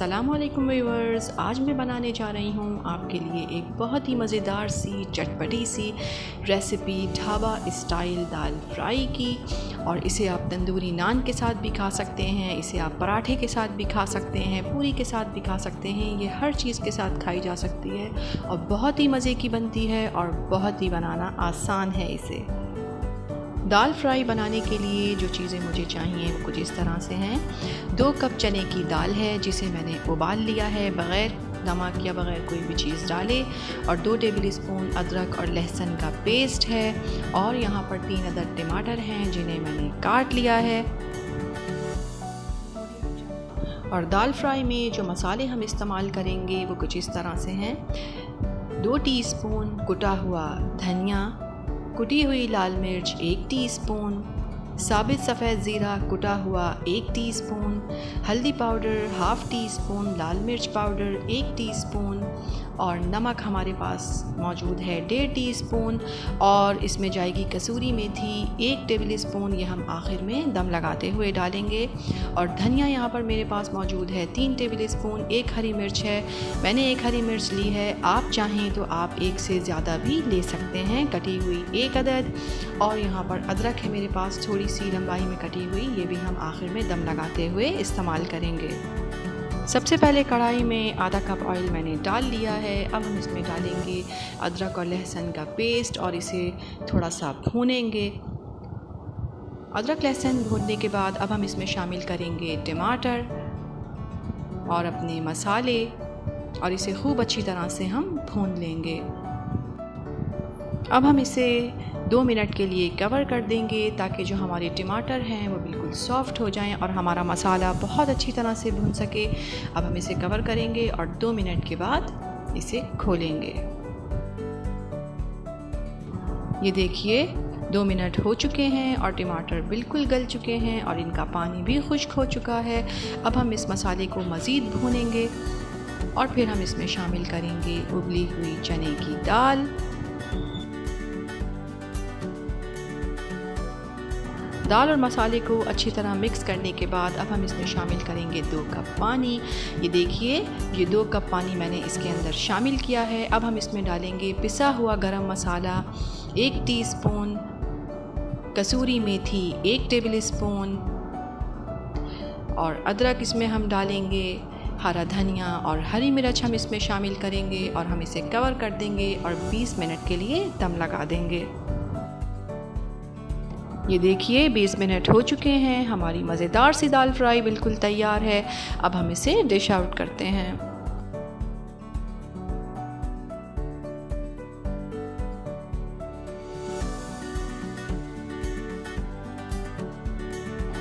अस्सलामुअलैकुम व्यूअर्स, आज मैं बनाने जा रही हूँ आपके लिए एक बहुत ही मज़ेदार सी चटपटी सी रेसिपी ढाबा स्टाइल दाल फ्राई की। और इसे आप तंदूरी नान के साथ भी खा सकते हैं, इसे आप पराठे के साथ भी खा सकते हैं, पूरी के साथ भी खा सकते हैं। ये हर चीज़ के साथ खाई जा सकती है और बहुत ही मज़े की बनती है और बहुत ही बनाना आसान है। इसे दाल फ्राई बनाने के लिए जो चीज़ें मुझे चाहिए वो कुछ इस तरह से हैं। 2 कप चने की दाल है जिसे मैंने उबाल लिया है बग़ैर नमक या बग़ैर कोई भी चीज़ डाले। और 2 टेबल स्पून अदरक और लहसुन का पेस्ट है। और यहाँ पर 3 अदद टमाटर हैं जिन्हें मैंने काट लिया है। और दाल फ्राई में जो मसाले हम इस्तेमाल करेंगे वो कुछ इस तरह से हैं। 2 टीस्पून कुटा हुआ धनिया, कुटी हुई लाल मिर्च 1 टीस्पून, साबित सफ़ेद ज़ीरा कुटा हुआ 1 टीस्पून, हल्दी पाउडर 1/2 टीस्पून, लाल मिर्च पाउडर 1 टीस्पून और नमक हमारे पास मौजूद है 1.5 टीस्पून। और इसमें जाएगी कसूरी मेथी 1 टेबल स्पून, ये हम आखिर में दम लगाते हुए डालेंगे। और धनिया यहाँ पर मेरे पास मौजूद है 3 टेबल स्पून। 1 हरी मिर्च है, मैंने 1 हरी मिर्च ली है, आप चाहें तो आप 1 से ज़्यादा भी ले सकते हैं, कटी हुई 1 अदद। और यहाँ पर अदरक है मेरे पास थोड़ी सी लंबाई में कटी हुई, ये भी हम आखिर में दम लगाते हुए इस्तेमाल करेंगे। सबसे पहले कढ़ाई में आधा कप ऑयल मैंने डाल लिया है। अब हम इसमें डालेंगे अदरक और लहसुन का पेस्ट और इसे थोड़ा सा भूनेंगे। अदरक लहसुन भूनने के बाद अब हम इसमें शामिल करेंगे टमाटर और अपने मसाले और इसे खूब अच्छी तरह से हम भून लेंगे। अब हम इसे 2 मिनट के लिए कवर कर देंगे ताकि जो हमारे टमाटर हैं वो बिल्कुल सॉफ्ट हो जाएं और हमारा मसाला बहुत अच्छी तरह से भून सके। अब हम इसे कवर करेंगे और 2 मिनट के बाद इसे खोलेंगे। ये देखिए 2 मिनट हो चुके हैं और टमाटर बिल्कुल गल चुके हैं और इनका पानी भी खुश्क हो चुका है। अब हम इस मसाले को मज़ीद भूनेंगे और फिर हम इसमें शामिल करेंगे उबली हुई चने की दाल। दाल और मसाले को अच्छी तरह मिक्स करने के बाद अब हम इसमें शामिल करेंगे 2 कप पानी। ये देखिए ये 2 कप पानी मैंने इसके अंदर शामिल किया है। अब हम इसमें डालेंगे पिसा हुआ गरम मसाला 1 टीस्पून, कसूरी मेथी 1 टेबल स्पून और अदरक इसमें हम डालेंगे, हरा धनिया और हरी मिर्च हम इसमें शामिल करेंगे और हम इसे कवर कर देंगे और 20 मिनट के लिए दम लगा देंगे। ये देखिए 20 मिनट हो चुके हैं, हमारी मज़ेदार सी दाल फ्राई बिल्कुल तैयार है। अब हम इसे डिश आउट करते हैं।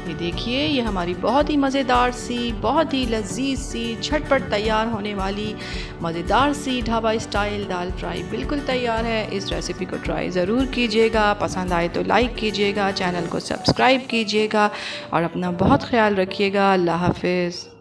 ये देखिए ये हमारी बहुत ही मज़ेदार सी, बहुत ही लजीज सी, झटपट तैयार होने वाली मज़ेदार सी ढाबा स्टाइल दाल फ्राई बिल्कुल तैयार है। इस रेसिपी को ट्राई ज़रूर कीजिएगा, पसंद आए तो लाइक कीजिएगा, चैनल को सब्सक्राइब कीजिएगा और अपना बहुत ख्याल रखिएगा। अल्लाह हाफ़िज़।